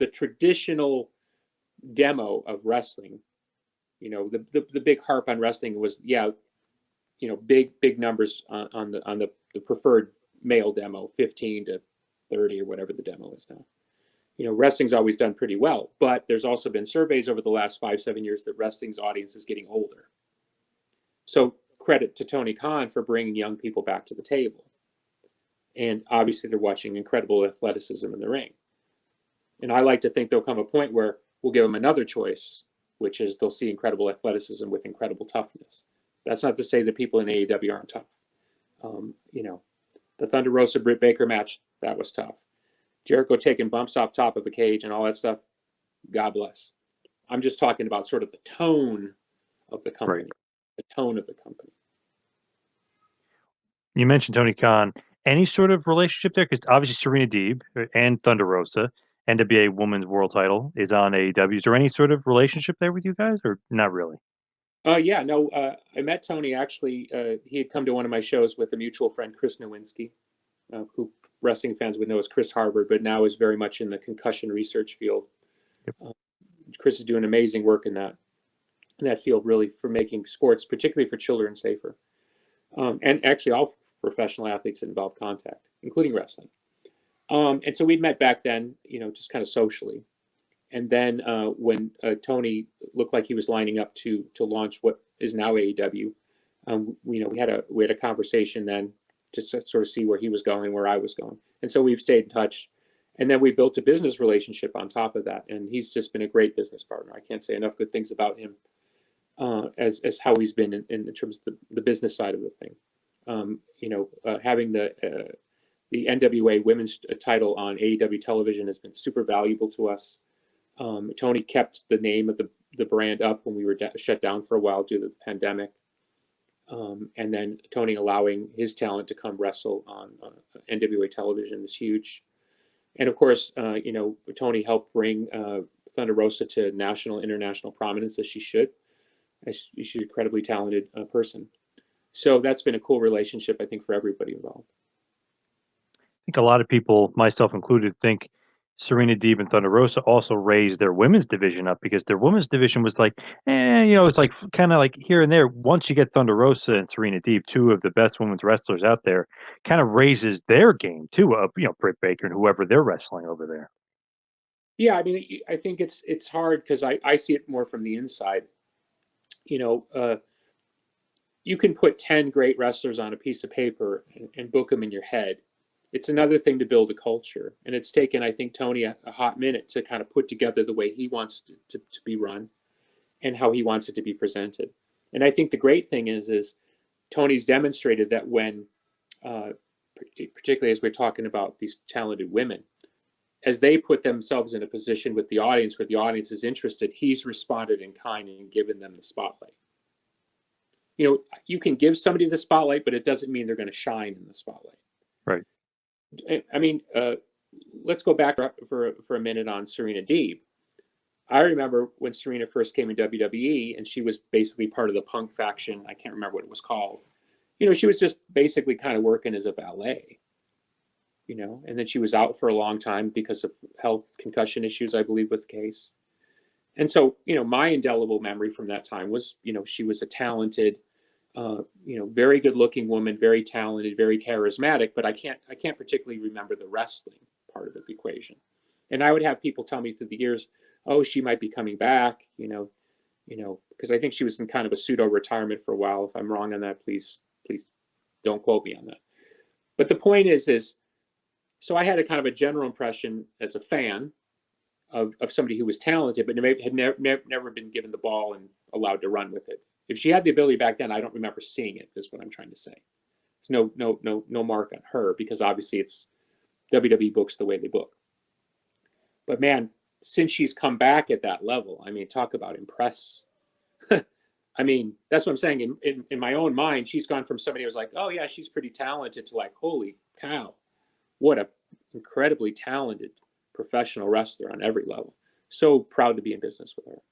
the traditional demo of wrestling, the big harp on wrestling was, big numbers on the preferred male demo, 15 to 30 or whatever the demo is now. Wrestling's always done pretty well, but there's also been surveys over the last 5-7 years that wrestling's audience is getting older. So credit to Tony Khan for bringing young people back to the table. And obviously they're watching incredible athleticism in the ring. And I like to think there'll come a point where we'll give them another choice, which is they'll see incredible athleticism with incredible toughness. That's not to say that people in AEW aren't tough. The Thunder Rosa Britt Baker match, that was tough. Jericho taking bumps off top of the cage and all that stuff, God bless. I'm just talking about sort of the tone of the company. Right. The tone of the company. You mentioned Tony Khan. Any sort of relationship there? Because obviously Serena Deeb and Thunder Rosa, NWA Women's World Title, is on AEW. Is there any sort of relationship there with you guys, or not really? I met Tony actually. He had come to one of my shows with a mutual friend, Chris Nowinski, who wrestling fans would know as Chris Harvard, but now is very much in the concussion research field. Yep. Chris is doing amazing work in that field, really, for making sports, particularly for children, safer. And actually all professional athletes that involve contact, including wrestling. And so we'd met back then, just kind of socially. And then when Tony looked like he was lining up to launch what is now AEW, we had a conversation then to sort of see where he was going, where I was going. And so we've stayed in touch. And then we built a business relationship on top of that. And he's just been a great business partner. I can't say enough good things about him as how he's been in terms of the business side of the thing. Having the NWA women's title on AEW television has been super valuable to us. Tony kept the name of the brand up when we were shut down for a while due to the pandemic. And then Tony allowing his talent to come wrestle on NWA television is huge. And of course, Tony helped bring Thunder Rosa to national, international prominence, as she should. She's an incredibly talented person. So that's been a cool relationship, I think, for everybody involved. I think a lot of people, myself included, think Serena Deeb and Thunder Rosa also raised their women's division up, because their women's division was like, it's like kind of like here and there. Once you get Thunder Rosa and Serena Deeb, two of the best women's wrestlers out there, kind of raises their game too, of Britt Baker and whoever they're wrestling over there. Yeah, I mean, I think it's hard because I see it more from the inside. You can put 10 great wrestlers on a piece of paper and book them in your head. It's another thing to build a culture. And it's taken, I think, Tony a hot minute to kind of put together the way he wants to be run and how he wants it to be presented. And I think the great thing is Tony's demonstrated that when, particularly as we're talking about these talented women, as they put themselves in a position with the audience where the audience is interested, he's responded in kind and given them the spotlight. You can give somebody the spotlight, but it doesn't mean they're going to shine in the spotlight. Right. I mean, let's go back for a minute on Serena Deeb. I remember when Serena first came in WWE, and she was basically part of the Punk faction. I can't remember what it was called. She was just basically kind of working as a valet. And then she was out for a long time because of health concussion issues, I believe was the case. And so, my indelible memory from that time was, she was a talented, very good looking woman, very talented, very charismatic, but I can't particularly remember the wrestling part of the equation. And I would have people tell me through the years, oh, she might be coming back, because I think she was in kind of a pseudo retirement for a while. If I'm wrong on that, please don't quote me on that. But the point is, so I had a kind of a general impression as a fan of somebody who was talented, but had never been given the ball and allowed to run with it. If she had the ability back then, I don't remember seeing it, is what I'm trying to say. There's no mark on her, because obviously it's WWE books the way they book. But man, since she's come back at that level, I mean, talk about impress. I mean, that's what I'm saying. In my own mind, she's gone from somebody who was like, oh yeah, she's pretty talented, to like, holy cow, what a incredibly talented professional wrestler on every level. So proud to be in business with her.